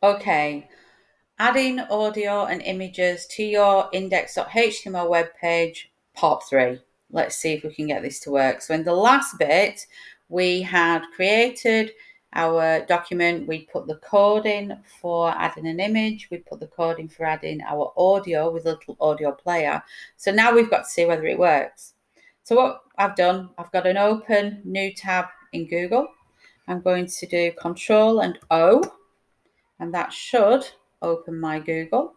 Okay, adding audio and images to your index.html web page, part 3. Let's see if we can get this to work. So in the last bit, we had created our document. We put the code in for adding an image. We put the code in for adding our audio with a little audio player. So now we've got to see whether it works. So what I've done, I've got an open new tab in Google. I'm going to do Control and O, and that should open my Google.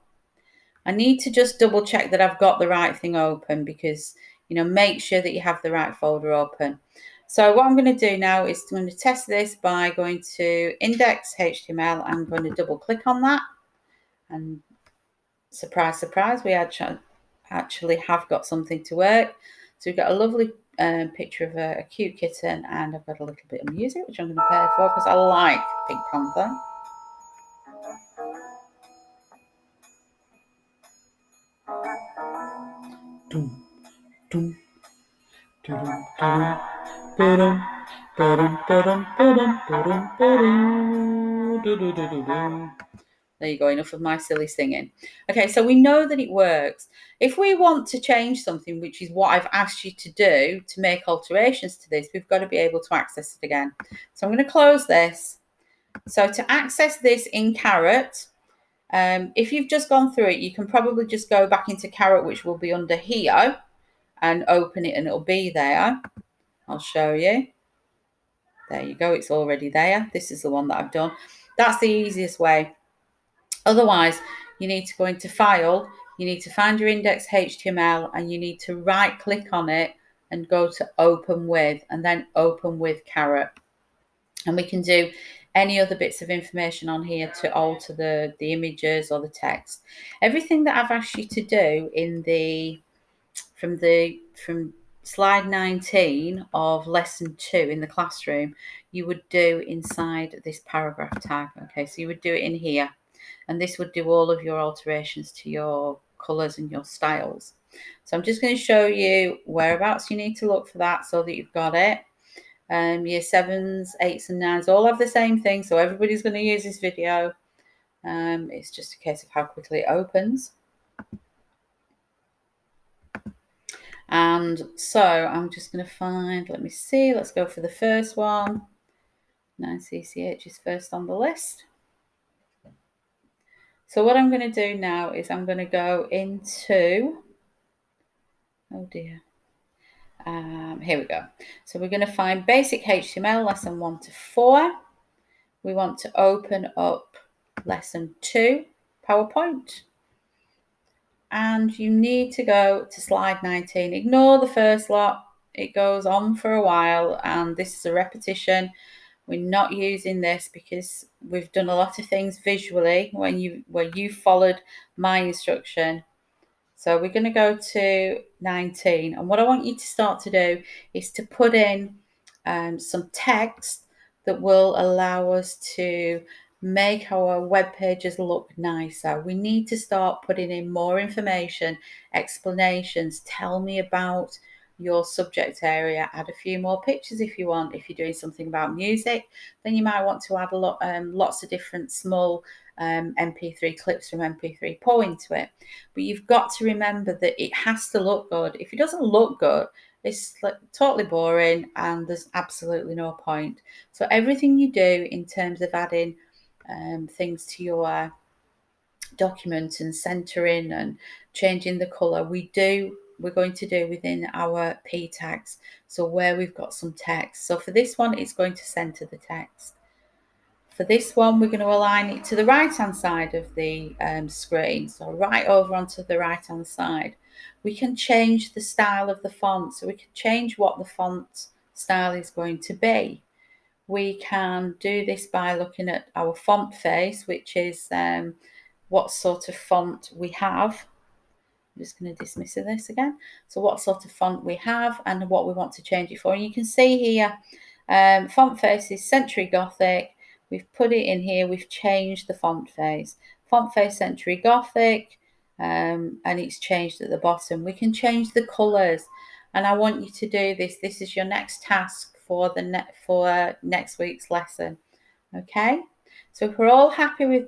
I need to just double check that I've got the right thing open, because make sure that you have the right folder open. So what I'm going to do now is I'm going to test this by going to index.html. I'm going to double click on that, and surprise, surprise, we actually have got something to work. So we've got a lovely picture of a cute kitten, and I've got a little bit of music which I'm going to play for because I like Pink Panther. There you go, enough of my silly singing. Okay, so we know that it works. If we want to change something, which is what I've asked you to do, to make alterations to this, we've got to be able to access it again. So I'm going to close this. So to access this in Caret, if you've just gone through it, you can probably just go back into Caret, which will be under here, and open it, and it'll be there. I'll show you. There you go, it's already there. This is the one that I've done. That's the easiest way. Otherwise, you need to go into File, you need to find your index.html, and you need to right click on it and go to Open With, and then Open with Caret. And we can do any other bits of information on here to alter the images or the text. Everything that I've asked you to do from slide 19 of lesson 2 in the classroom, you would do inside this paragraph tag. Okay, so you would do it in here, and this would do all of your alterations to your colors and your styles. So I'm just going to show you whereabouts you need to look for that so that you've got it. Year 7s, 8s and 9s all have the same thing, so everybody's going to use this video. It's just a case of how quickly it opens. And so I'm just going to find, let me see, let's go for the first one. 9CCH is first on the list. So what I'm going to do now is I'm going to go into, oh dear, here we go. So we're going to find basic HTML, lesson 1 to 4. We want to open up lesson 2, PowerPoint. And you need to go to slide 19. Ignore the first lot. It goes on for a while, and this is a repetition. We're not using this because we've done a lot of things visually where you followed my instruction. So we're going to go to 19, and what I want you to start to do is to put in some text that will allow us to make our web pages look nicer. We need to start putting in more information, explanations. Tell me about your subject area. Add a few more pictures if you want. If you're doing something about music, then you might want to add lots of different small MP3 clips from MP3 Pro into it. But you've got to remember that it has to look good. If it doesn't look good, it's totally boring and there's absolutely no point. So everything you do in terms of adding things to your document and centering and changing the color, we're going to do within our P tags. So where we've got some text. So for this one, it's going to center the text. For this one, we're going to align it to the right-hand side of the screen. So right over onto the right-hand side. We can change the style of the font. So we can change what the font style is going to be. We can do this by looking at our font face, which is what sort of font we have. I'm just going to dismiss this again. So what sort of font we have and what we want to change it for. And you can see here, font face is Century Gothic. We've put it in here. We've changed the font face. Font face Century Gothic, and it's changed at the bottom. We can change the colours, and I want you to do this. This is your next task for next week's lesson. Okay, so if we're all happy with